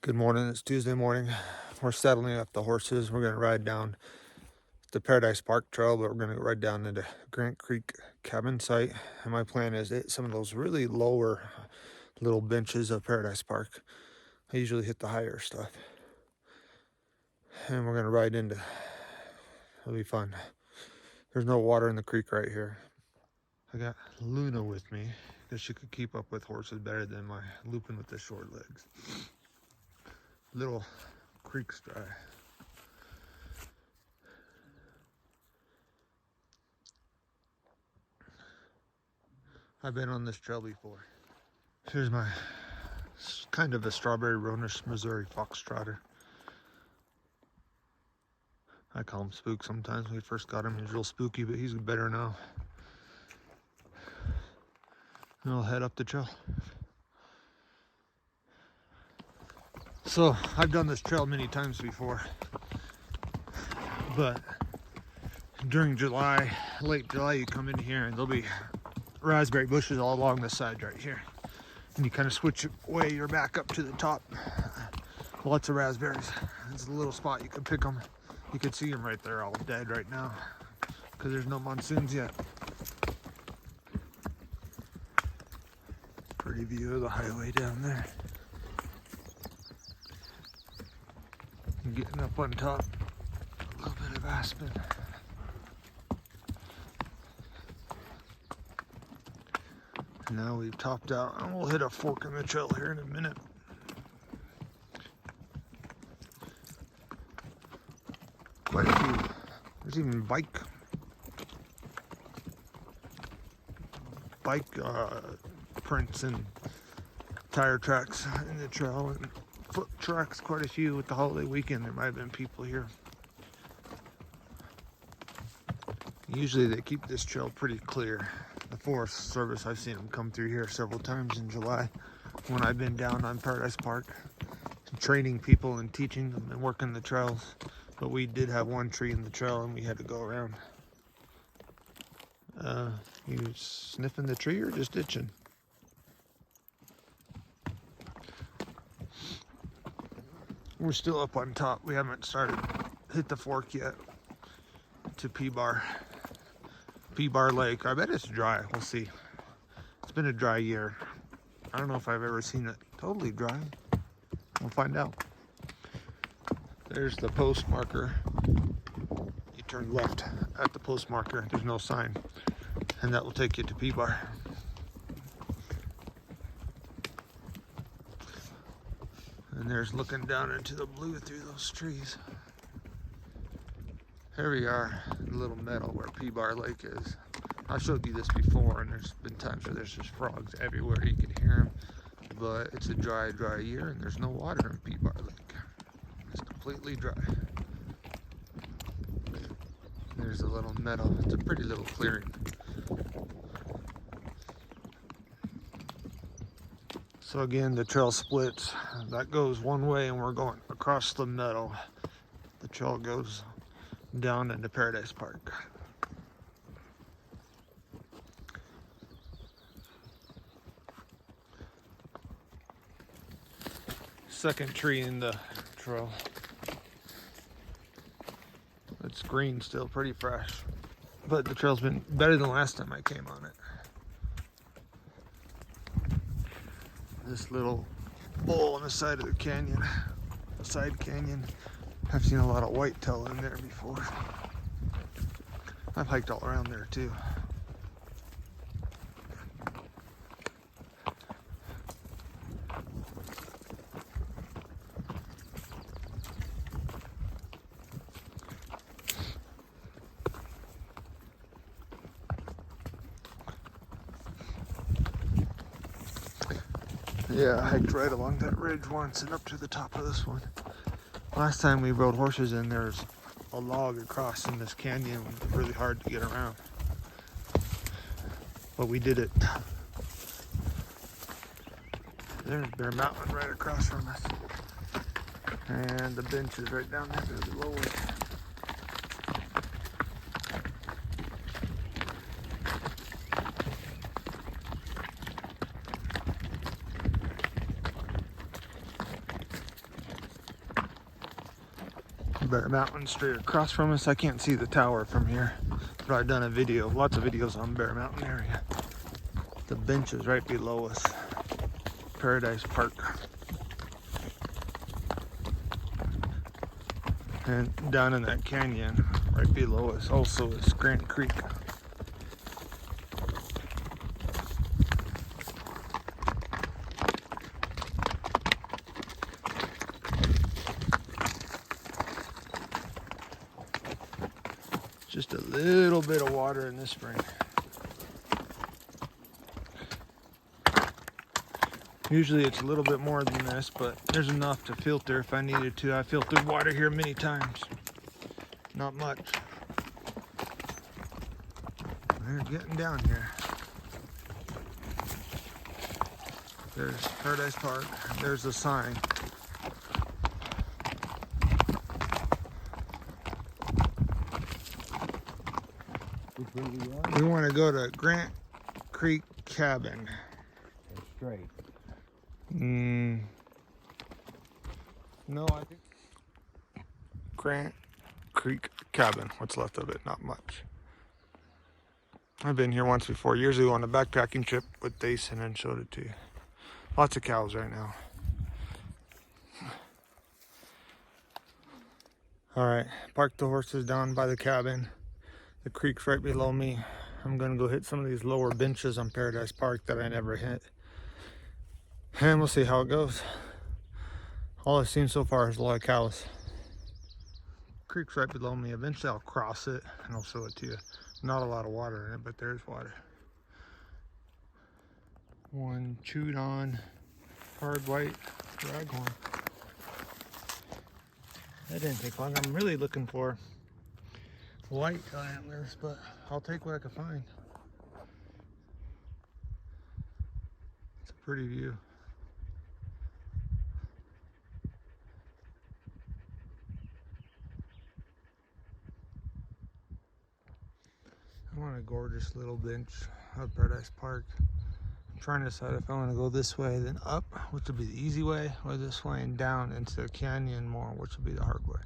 Good morning. It's Tuesday morning. We're settling up the horses. We're going to ride down the Paradise Park Trail, but we're going to ride down into Grant Creek cabin site. And my plan is to hit some of those really lower little benches of Paradise Park. I usually hit the higher stuff. And we're going to ride into, it'll be fun. There's no water in the creek right here. I got Luna with me because she could keep up with horses better than my looping with the short legs. Little creek's dry. I've been on this trail before. Here's my kind of a strawberry Roanish Missouri foxtrotter. I call him Spook sometimes. When we first got him, he was real spooky, but he's better now. And I'll head up the trail. So I've done this trail many times before, but during July, late July, you come in here and there'll be raspberry bushes all along the side right here. And you kind of switch away, you're back up to the top. Lots of raspberries. It's a little spot you can pick them. You can see them right there all dead right now because there's no monsoons yet. Pretty view of the highway down there. And getting up on top, a little bit of aspen. Now we've topped out and we'll hit a fork in the trail here in a minute. Quite a few. There's even bike prints and tire tracks in the trail and foot tracks, quite a few. With the holiday weekend there might have been people here. Usually they keep this trail pretty clear. The Forest Service, I've seen them come through here several times in July when I've been down on Paradise Park training people and teaching them and working the trails. But we did have one tree in the trail and we had to go around. You sniffing the tree or just itching? We're still up on top. We haven't started hit the fork yet to Pear Lake. I bet it's dry. We'll see. It's been a dry year. I don't know if I've ever seen it totally dry. We'll find out. There's the post marker. You turn left at the post marker. There's no sign. And that will take you to Pear. And there's looking down into the blue through those trees. Here we are, in the little meadow where Pear Lake is. I've showed you this before, and there's been times where there's just frogs everywhere. You can hear them, but it's a dry year, and there's no water in Pear Lake. It's completely dry. There's a little meadow. It's a pretty little clearing. So again, the trail splits. That goes one way, and we're going across the meadow. The trail goes down into Paradise Park. Second tree in the trail. It's green still, pretty fresh. But the trail's been better than last time I came on it. This little bowl on the side of the canyon, side canyon. I've seen a lot of whitetail in there before. I've hiked all around there too. Yeah, I hiked right along that ridge once and up to the top of this one. Last time we rode horses in, there's a log across in this canyon. It was really hard to get around. But we did it. There's Bear Mountain right across from us. And the bench is right down there below it. Bear Mountain straight across from us. I can't see the tower from here, but I've done a video, lots of videos on Bear Mountain area. The bench is right below us. Paradise Park. And down in that canyon, right below us, also is Grant Creek. Just a little bit of water in this spring. Usually it's a little bit more than this, but there's enough to filter if I needed to. I filtered water here many times. Not much. They're getting down here. There's Paradise Park. There's the sign. We want to go to Grant Creek Cabin. Straight. No, I think Grant Creek Cabin. What's left of it? Not much. I've been here once before, years ago on a backpacking trip with Dason, and showed it to you. Lots of cows right now. All right, parked the horses down by the cabin. The creek's right below me. I'm gonna go hit some of these lower benches on Paradise Park that I never hit. And we'll see how it goes. All I've seen so far is a lot of cows. Creek's right below me. Eventually I'll cross it and I'll show it to you. Not a lot of water in it, but there's water. One chewed on hard white raghorn. That didn't take long. I'm really looking for white antlers, but I'll take what I can find. It's a pretty view. I want a gorgeous little bench of Paradise Park. I'm trying to decide if I want to go this way, then up, which would be the easy way, or this way and down into the canyon more, which would be the hard way.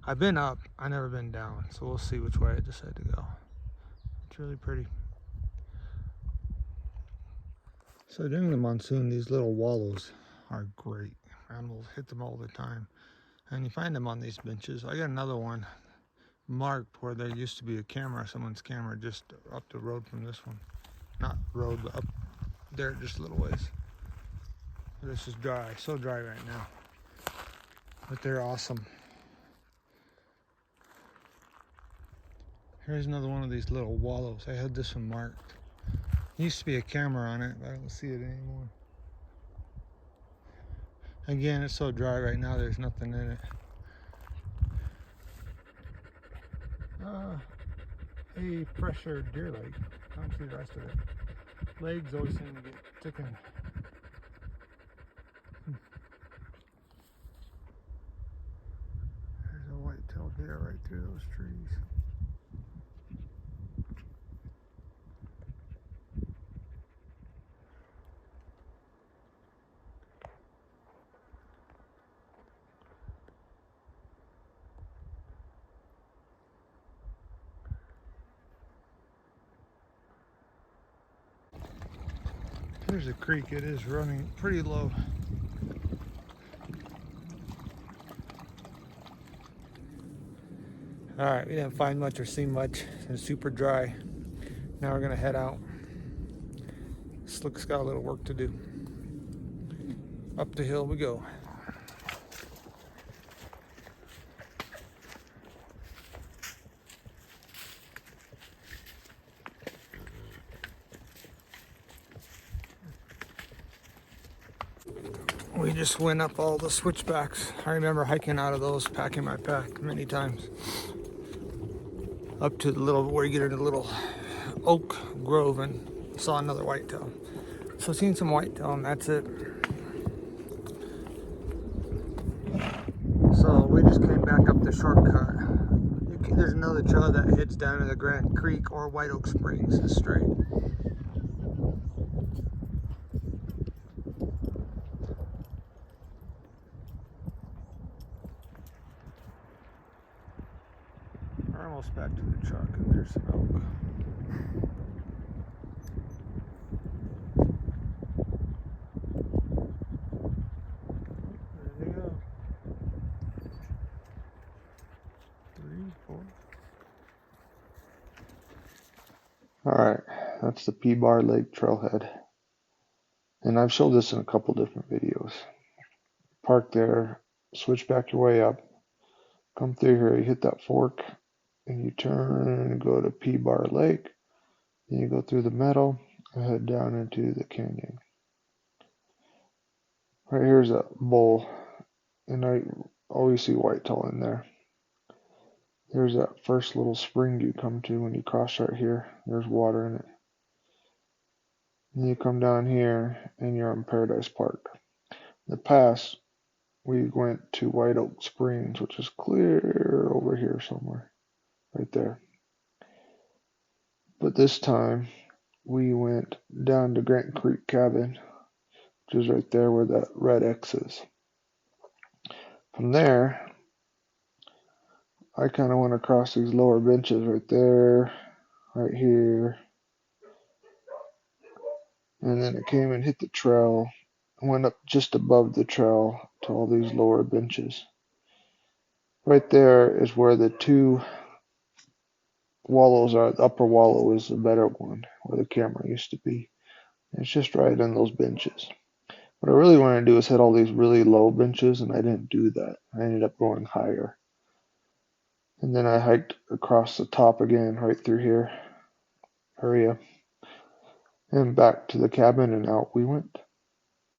I've been up, I've never been down, so we'll see which way I decide to go. It's really pretty. So during the monsoon, these little wallows are great. Animals hit them all the time. And you find them on these benches. I got another one marked where there used to be a camera, someone's camera, just up the road from this one. Not road, but up there just a little ways. This is dry, so dry right now. But they're awesome. Here's another one of these little wallows. I had this one marked. Used to be a camera on it, but I don't see it anymore. Again, it's so dry right now, there's nothing in it. A fresher deer leg. I don't see the rest of it. Legs always seem to get ticking. There's a white-tailed deer right through those trees. There's a creek. It is running pretty low. All right, we didn't find much or see much. It's super dry. Now we're gonna head out. This looks got a little work to do. Up the hill we go. We just went up all the switchbacks. I remember hiking out of those, packing my pack many times. Up to the little, where you get into the little oak grove, and saw another whitetail. So seen some whitetail, and that's it. So we just came back up the shortcut. There's another trail that heads down to the Grant Creek or White Oak Springs straight. almost back to the truck, and there's some elk. There they go. 3, 4. Alright, that's the Pear Lake trailhead. And I've showed this in a couple different videos. Park there, switch back your way up, come through here, you hit that fork, and you turn and go to Pear Lake. Then you go through the meadow and head down into the canyon. Right here's a bowl, and I always see whitetail in there. There's that first little spring you come to when you cross right here. There's water in it. And you come down here and you're on Paradise Park. In the past, we went to White Oak Springs, which is clear over here somewhere, right there. But this time, we went down to Grant Creek Cabin, which is right there where that red X is. From there, I kind of went across these lower benches right there, right here, and then it came and hit the trail, went up just above the trail to all these lower benches. Right there is where the two wallows are. The upper wallow is the better one, where the camera used to be. It's just right on those benches. What I really wanted to do is hit all these really low benches, and I didn't do that. I ended up going higher. And then I hiked across the top again, right through here area, and back to the cabin, and out we went.